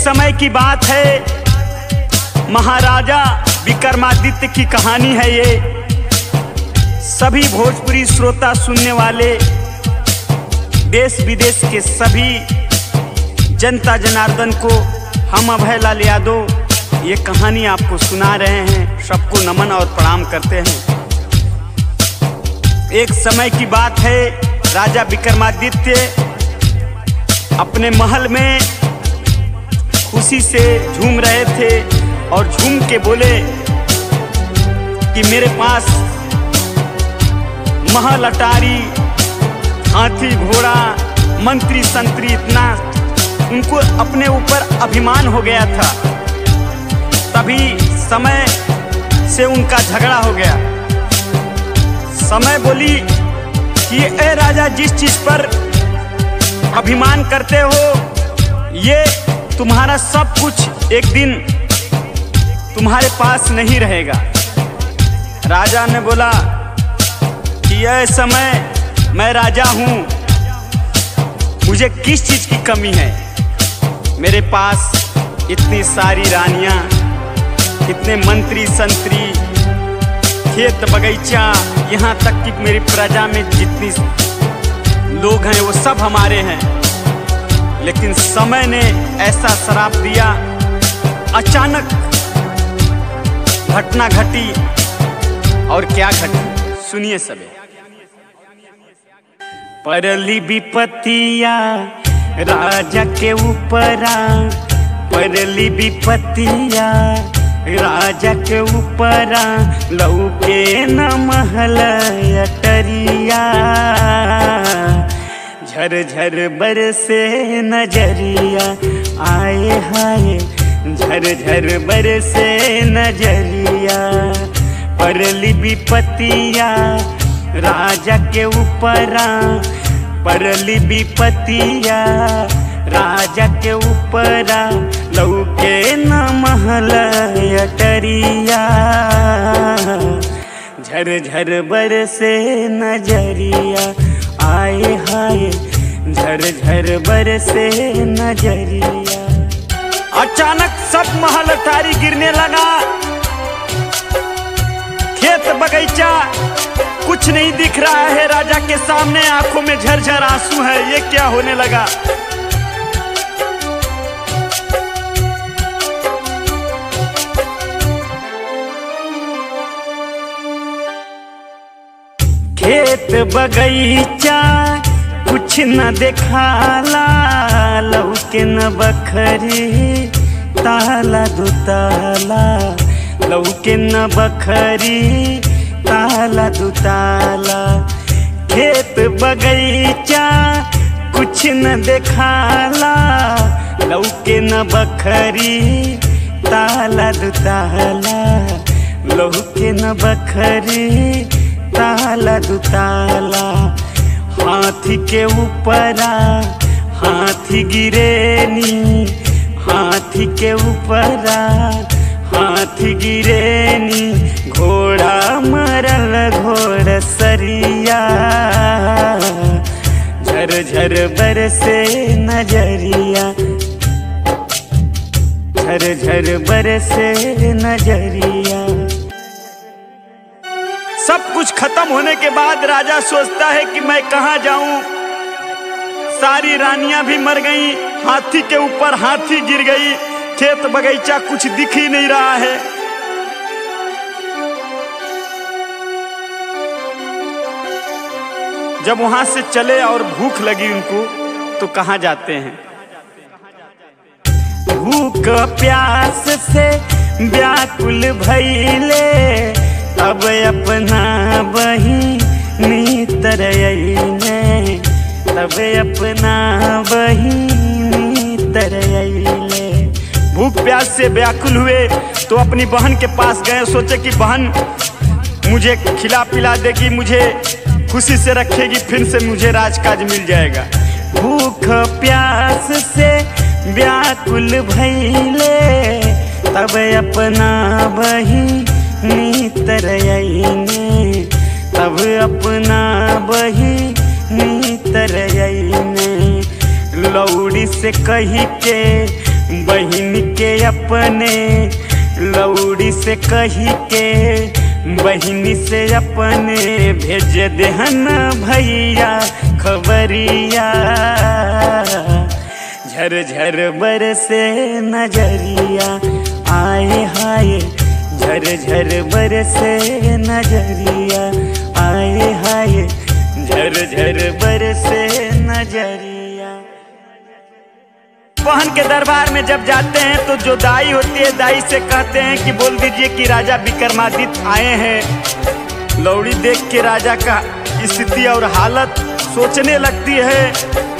समय की बात है, महाराजा विक्रमादित्य की कहानी है ये। सभी भोजपुरी श्रोता सुनने वाले, देश विदेश के सभी जनता जनार्दन को हम अभय लाल यादव ये कहानी आपको सुना रहे हैं। सबको नमन और प्रणाम करते हैं। एक समय की बात है, राजा विक्रमादित्य अपने महल में खुशी से झूम रहे थे और झूम के बोले कि मेरे पास महल अटारी, हाथी घोड़ा, मंत्री संतरी, इतना उनको अपने ऊपर अभिमान हो गया था। तभी समय से उनका झगड़ा हो गया। समय बोली कि ए राजा, जिस चीज पर अभिमान करते हो ये तुम्हारा सब कुछ एक दिन तुम्हारे पास नहीं रहेगा। राजा ने बोला कि यह समय मैं राजा हूं, मुझे किस चीज की कमी है? मेरे पास इतनी सारी रानियां, इतने मंत्री संतरी, खेत बगीचा, यहाँ तक कि मेरी प्रजा में जितनी लोग हैं वो सब हमारे हैं। लेकिन समय ने ऐसा श्राप दिया, अचानक घटना घटी। और क्या घटी सुनिए सबे। परली विपत्तिया राजा के ऊपरा, परली विपत्तिया राजा के ऊपरा, लौके न महल अटरिया, झर झर बरसे नजरिया, आए हाय झर झर बरसे नजरिया। परली विपत्तिया राजा के ऊपरा, परली विपत्तिया राजा के ऊपरा, लौके न महल अटरिया, झर झर बरसे नजरिया, आए हाय झर झर बरसे नजरिया। अचानक सब महल अटारी गिरने लगा, खेत बगीचा कुछ नहीं दिख रहा है राजा के सामने। आंखों में झरझर आंसू है। ये क्या होने लगा? खेत बगीचा कुछ न देखाला, लौके न बखरी ताला दुताला, लौके न बखरी ताला दुताला। खेत बगीचा कुछ न देखाला, लौके न बखरी ताला दुताला, लौके न बखरी ताला दुताला। हाथी के ऊपरा हाथी गिरेनी, हाथी के ऊपरा हाथी गिरेनी, घोड़ा मरल घोड़ सरिया, झर झर बरसे नजरिया, झर झर बरसे नजरिया। सब कुछ खत्म होने के बाद राजा सोचता है कि मैं कहाँ जाऊं। सारी रानियां भी मर गईं, हाथी के ऊपर हाथी गिर गई, खेत बगीचा कुछ दिख ही नहीं रहा है। जब वहां से चले और भूख लगी उनको, तो कहाँ जाते हैं? भूख प्यास से व्याकुल भइले, अब अपना बहिनी तरयले, तब अपना बहिनी तरयले। भूख प्यास से व्याकुल हुए तो अपनी बहन के पास गए। सोचे कि बहन मुझे खिला पिला देगी, मुझे खुशी से रखेगी, फिर से मुझे राजकाज मिल जाएगा। भूख प्यास से व्याकुल भइले, तब अपना बहिनी तरयले, तब अपना बहिनी तरयले। लौड़ी से कही के बहिन के अपने लौड़ी से कही के, बहिन से अपने भेज देहन भैया खबरिया। झर झर बरसे नजरिया आए हाय, झर झर बरसे नजरिया आए हाय, झर झर बरसे नजरिया। पहन के दरबार में जब जाते हैं तो जो दाई होती है, दाई से कहते हैं कि बोल दीजिए कि राजा विक्रमादित्य आए हैं। लौड़ी देख के राजा का स्थिति और हालत सोचने लगती है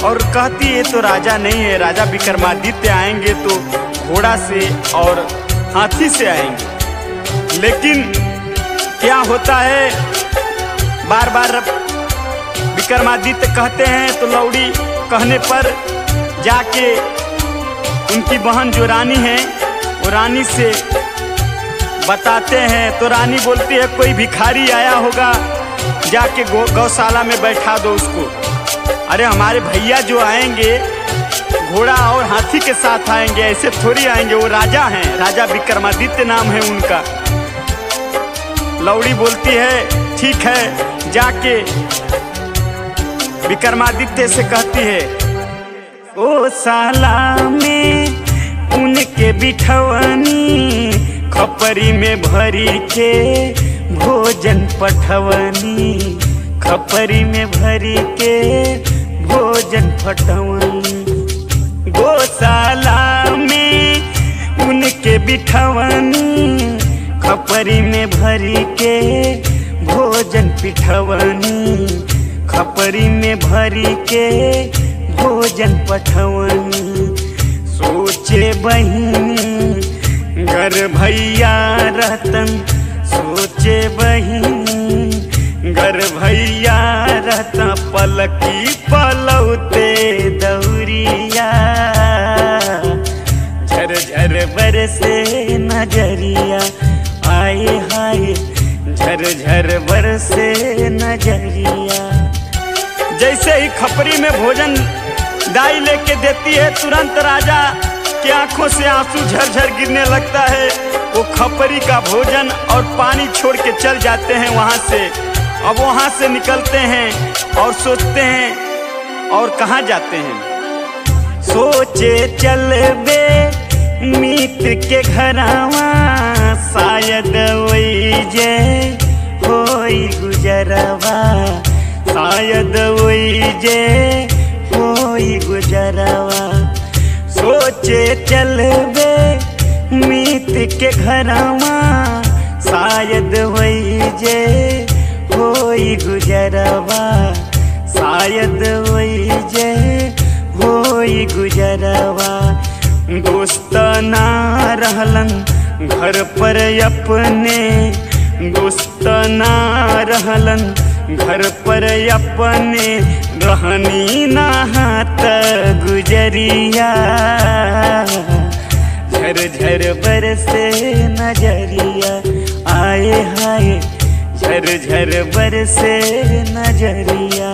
और कहती है तो राजा नहीं है, राजा विक्रमादित्य आएंगे तो घोड़ा से और हाथी से आएंगे। लेकिन क्या होता है, बार बार विक्रमादित्य कहते हैं तो लौड़ी कहने पर जाके उनकी बहन जो रानी है वो रानी से बताते हैं। तो रानी बोलती है कोई भिखारी आया होगा, जाके गौशाला में बैठा दो उसको। अरे हमारे भैया जो आएंगे घोड़ा और हाथी के साथ आएंगे, ऐसे थोड़ी आएंगे, वो राजा हैं, राजा विक्रमादित्य नाम है उनका। लौड़ी बोलती है ठीक है, जाके विक्रमादित्य से कहती है गौशाला में उनके बिठवनी, खपरी में भरी के भोजन पठवनी, खपरी में भरी के भोजन पठवनी। गौशाला में उनके बिठवनी, खपरी में भरी के भोजन पिठवनी, खपरी में भरी के भोजन पठवनी। सोचे बहिनी घर भैया रहतन, सोचे बहिनी घर भैया रहता, पलकी पलौते दौरिया। झर झर बरसे नजरिया आए हाय, झर झर बरसे नजरिया। जैसे ही खपरी में भोजन दाई लेके देती है, तुरंत राजा की आंखों से आंसू झरझर गिरने लगता है। वो खपरी का भोजन और पानी छोड़ के चल जाते हैं वहाँ से। अब वहाँ से निकलते हैं और सोचते हैं और कहाँ जाते हैं। सोचे चलबे मित्र के घरवा, शायद वही जे होई गुजरवा, शायद वही जे होई गुजरवा। सोचे चलबे मित्र के घरवा, शायद वही जे होई गुजरवा, शायद वही जे होई गुजरवा। दोस्त ना रहलन घर पर अपने, दोस्त ना रहलन घर पर अपने, रहनी ना हाथ गुजरिया। झर झर बरसे नजरिया आए हाय, झर झर बरसे नजरिया।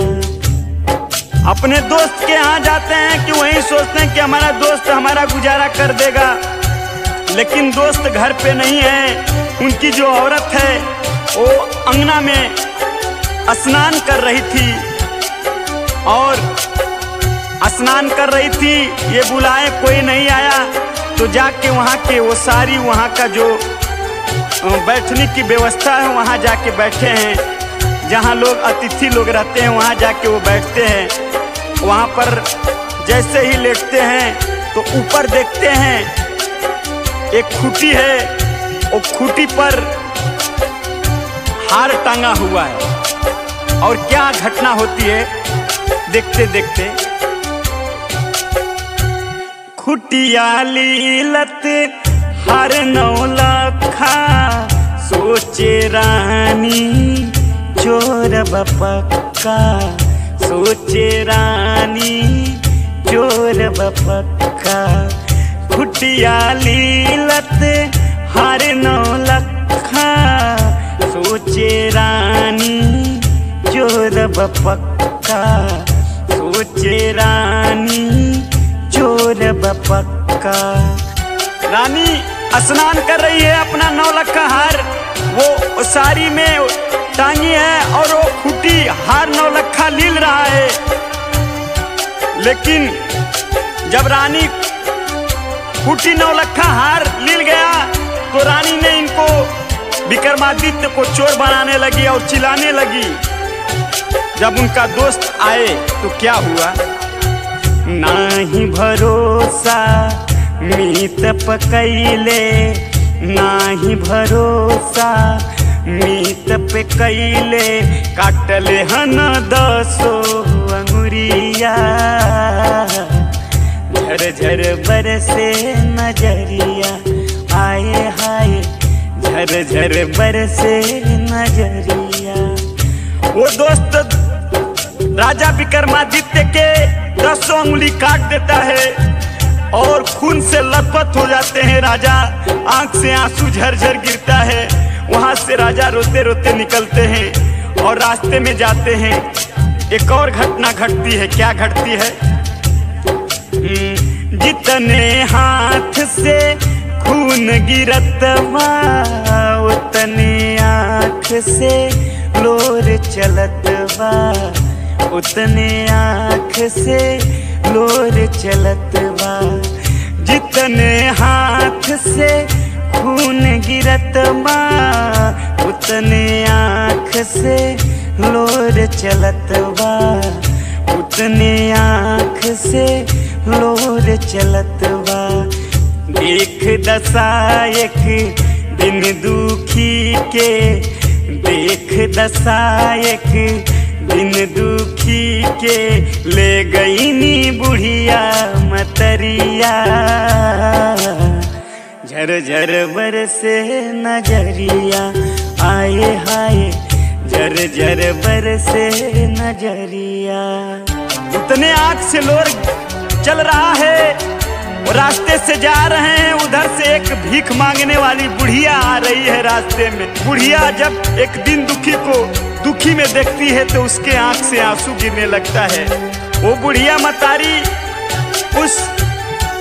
अपने दोस्त के यहाँ जाते हैं कि वहीं सोचते हैं कि हमारा दोस्त हमारा गुजारा कर देगा, लेकिन दोस्त घर पे नहीं है। उनकी जो औरत है वो अंगना में स्नान कर रही थी और स्नान कर रही थी, ये बुलाए कोई नहीं आया तो जाके वहाँ के वो सारी वहाँ का जो बैठने की व्यवस्था है वहाँ जाके बैठे हैं। जहाँ लोग अतिथि लोग रहते हैं वहाँ जाके वो बैठते हैं। वहाँ पर जैसे ही लेटते हैं तो ऊपर देखते हैं एक खूंटी है, वो खूंटी पर हार टांगा हुआ है। और क्या घटना होती है देखते देखते। खुटिया लीलत हर नौलखा, सोचे रानी चोर बपक्का, सोचे रानी चोर बपक्का। खुटिया लीलत हर नौलखा, सोचे रानी चोर बपक्का, सोचे रानी चोर बपक्का। रानी स्नान कर रही है, अपना 9 लखा हार वो साड़ी में टांगी है और वो खूटी हार 9 लखा लील रहा है। लेकिन जब रानी खूटी 9 लखा हार लील गया तो रानी ने इनको विक्रमादित्य को चोर बनाने लगी और चिल्लाने लगी। जब उनका दोस्त आए तो क्या हुआ? नाही भरोसा मीत पकैले, नाही भरोसा मीत पे कैले, काटले हन 10 अंगुरिया, झरझर बरसे नजरिया, आए हाय झरझर बरसे नजरिया। वो दोस्त राजा विक्रमादित्य के 10 अंगुली काट देता है और खून से लथपथ हो जाते हैं राजा, आंख से आंसू झरझर गिरता है। वहां से राजा रोते रोते निकलते हैं और रास्ते में जाते हैं। एक और घटना घटती है। क्या घटती है? जितने हाथ से खून गिरत बा, उतने आँख से लोर चलत बा, उतने आँख से लोर चलत बा। जितने हाथ से खून गिरत बा, उतने आँख से लोर चलत बा, उतने आँख से लोर चलत बा। देख दशा एक दिन दुखी के, देख दशा एक दिन दुखी के, ले गई नी बुढ़िया मतरिया, झरझर बरसे नजरिया, आए हाय झरझर बरसे नजरिया। उतने आँख से लोर चल रहा है और रास्ते से जा रहे हैं। उधर से एक भीख मांगने वाली बुढ़िया आ रही है रास्ते में। बुढ़िया जब एक दिन दुखी को दुखी में देखती है तो उसके आंख से आंसू गिरने लगता है। वो बुढ़िया मतारी उस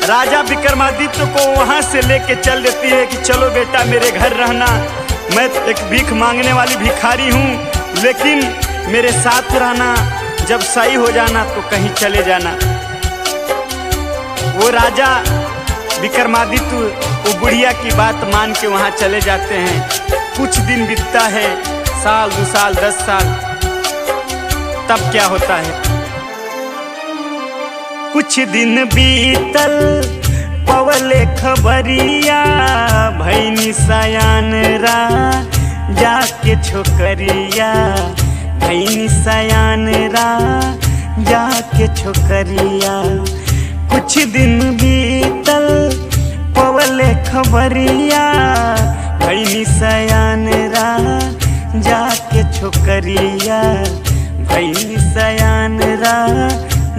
राजा विक्रमादित्य को वहां से लेके चल देती है कि चलो बेटा मेरे घर रहना, मैं एक भीख मांगने वाली भिखारी हूँ, लेकिन मेरे साथ रहना, जब सही हो जाना तो कहीं चले जाना। वो राजा विक्रमादित्य वो बुढ़िया की बात मान के वहाँ चले जाते हैं। कुछ दिन बीतता है, साल 2 साल 10 साल। तब क्या होता है? कुछ दिन बीतल पवले खबरिया, भैनी सयान रा जाके छोकरिया, भैनी सयान रा जाके छोकरिया। कुछ दिन बीतल पवले खबरिया, भैनी सयान रा जाके छोकरिया, भैनी सयान रा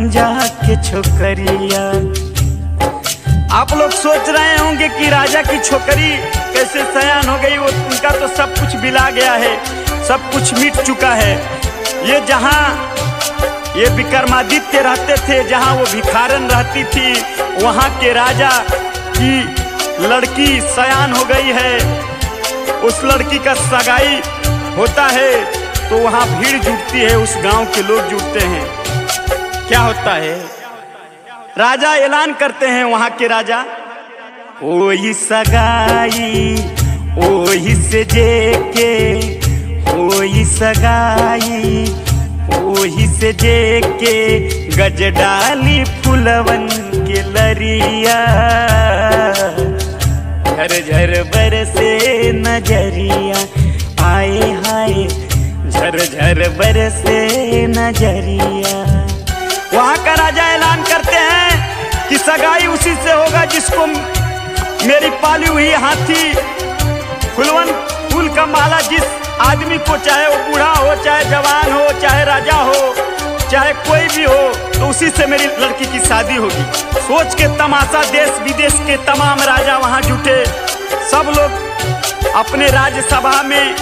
जाके छोकरिया। आप लोग सोच रहे होंगे कि राजा की छोकरी कैसे सयान हो गई? वो उनका तो सब कुछ बिला गया है, सब कुछ मिट चुका है। ये जहाँ ये विक्रमादित्य रहते थे, जहाँ वो भिखारन रहती थी, वहाँ के राजा की लड़की सयान हो गई है। उस लड़की का सगाई होता है तो वहाँ भीड़ जुटती है, उस गांव के लोग जुटते हैं। क्या होता है? राजा ऐलान करते हैं, वहाँ के राजा, ओही सगाई ओही से जेके, ओही सगाई ओही से जेके, गज डाली फुलवन के लरिया, झरझर बरसे नजरिया, आए हाय झरझर बरसे नजरिया। वहाँ का राजा ऐलान करते हैं कि सगाई उसी से होगा जिसको मेरी पाली हुई हाथी फुलवन फूल का माला, जिस आदमी को, चाहे वो बूढ़ा हो, चाहे जवान हो, चाहे राजा हो, चाहे कोई भी हो, तो उसी से मेरी लड़की की शादी होगी। सोच के तमाशा देश विदेश के तमाम राजा वहाँ जुटे। सब लोग अपने राज्यसभा में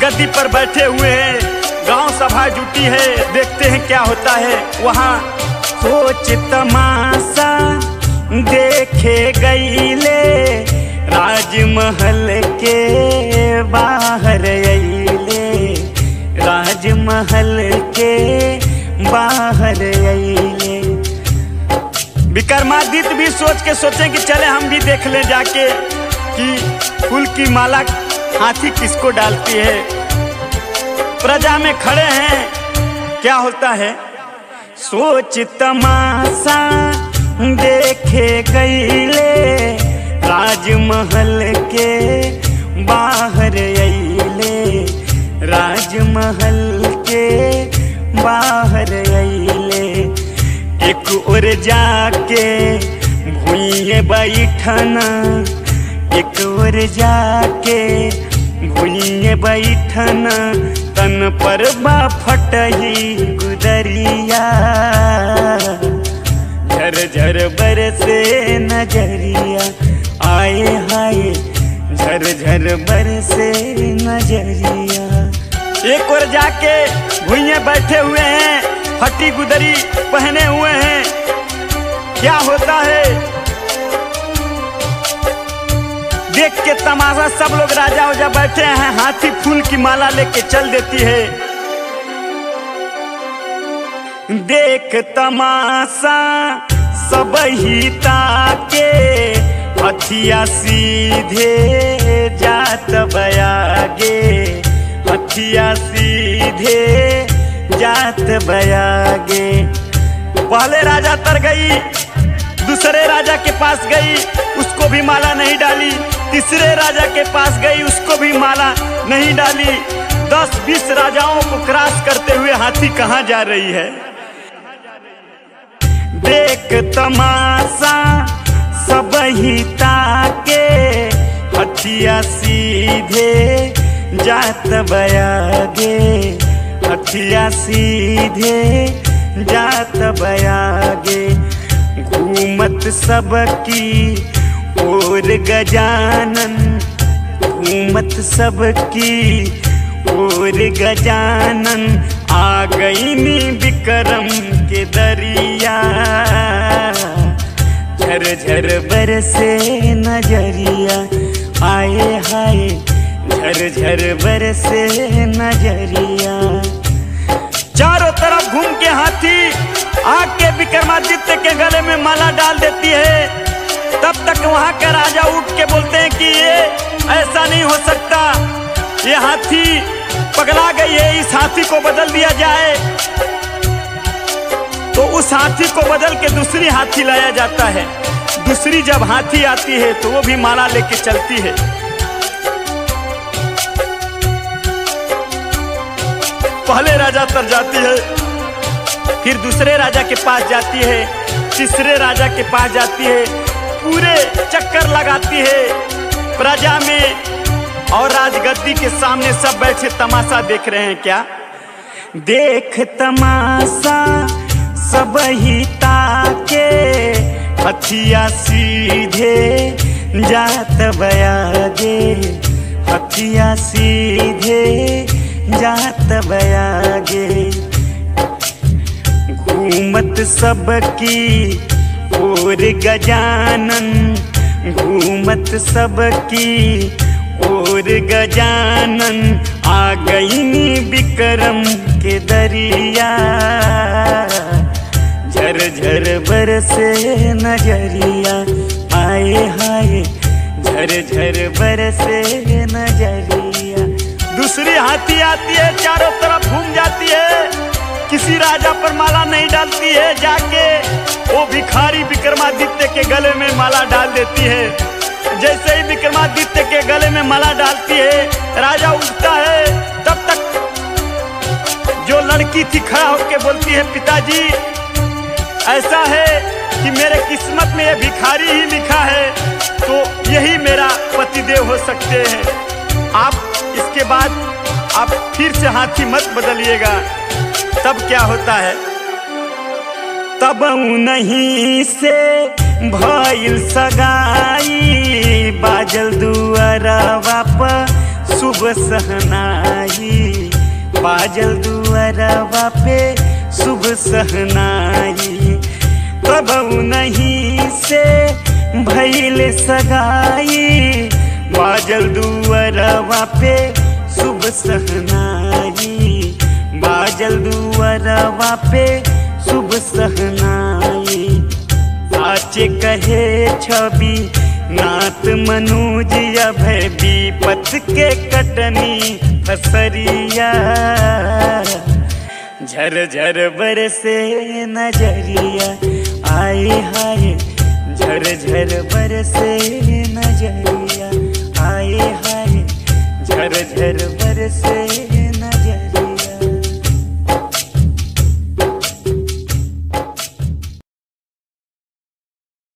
गद्दी पर बैठे हुए हैं, गांव सभा जुटी है। देखते हैं क्या होता है वहाँ। सोच तमाशा देखे गईले राजमहल के बाहर अइले, राजमहल के बाहर अइले। विक्रमादित्य भी सोचे कि चले हम भी देख ले जाके कि फूल की माला हाथी किसको डालती है। प्रजा में खड़े हैं, क्या होता है? सोच तमाशा देखे गईले राजमहल के बाहर अइले, राजमहल के बाहर अइले। एक ओर जाके भुइये बैठना, एक ओर जाके भुइये बैठना, तन पर बा फटही गुदरिया, झर झर बरसे नजरिया, आए हाय झर झर बरसे नजरिया। एक ओर जाके भुइये बैठे हुए हैं, फटी गुदरी पहने हुए हैं, क्या होता है? देख के तमाशा सब लोग राजा वजा बैठे हैं, हाथी फूल की माला लेके चल देती है। देख तमाशा सब ही ताके, हथिया सीधे जात बयागे, हथिया सीधे जात बयागे। पहले राजा तर गई, दूसरे राजा के पास गई, उसको भी माला नहीं डाली, तीसरे राजा के पास गई, उसको भी माला नहीं डाली। 10-20 राजाओं को क्रॉस करते हुए हाथी कहाँ जा रही है? देख तमाशा सब ही ताके, हथिया सीधे जात बयागे, हथिया सीधे जात बयागे। घूमत सबकी और गजानन, घूमत सबकी और गजानन, आ गई नी विक्रम के दरिया, झर झर बरसे नजरिया, आए हाय झर झर बरसे नजरिया। चारों तरफ घूम के हाथी आके विक्रमादित्य के गले में माला डाल देती है। तब तक वहां के राजा उठ के बोलते हैं कि ये ऐसा नहीं हो सकता, ये हाथी पगला गई है, इस हाथी को बदल दिया जाए। तो उस हाथी को बदल के दूसरी हाथी लाया जाता है। दूसरी जब हाथी आती है तो वो भी माला लेके चलती है। पहले राजा तर जाती है, फिर दूसरे राजा के पास जाती है, तीसरे राजा के पास जाती है, पूरे चक्कर लगाती है। प्रजा में और राजगद्दी के सामने सब बैठे तमाशा देख रहे हैं। क्या देख तमाशा सब ही ताके, हथिया सीधे जात बयागे, हथिया सीधे जात बयागे। घूमत सबकी और गजानन, घूमत सबकी और गजानन, आ गई नी विक्रम के दरिया, झर झर बरसे नजरिया, आए हाय झर झर बरसे नजरिया। दूसरी हाथी आती है, चारों तरफ घूम जाती है, किसी राजा पर माला नहीं डालती है, जाके वो भिखारी विक्रमादित्य के गले में माला डाल देती है। जैसे ही विक्रमादित्य के गले में माला डालती है, राजा उठता है। तब तक जो लड़की थी खड़ा होकर बोलती है, पिताजी ऐसा है कि मेरे किस्मत में ये भिखारी ही लिखा है, तो यही मेरा पतिदेव हो सकते हैं। आप इसके बाद आप फिर से हाथी मत बदलिएगा। तब क्या होता है? तब नहीं से भइल सगाई, बाजल दुअरवा पे शुभ सहनाई, बाजल दुअरवा पे शुभ सहनाई। कबहू नहीं से भइल सगाई, बाजल दुअरवा पे शुभ सहनाई, बाजल दुअरवा पे शुभ सहनाई। साचे कहे छवि नाथ मनुज अभय विपत के कटनी फसरिया, झर झर बरसे नजरिया आए हाय, झर झर बरसे नजरिया आए हाय, झर झर बरसे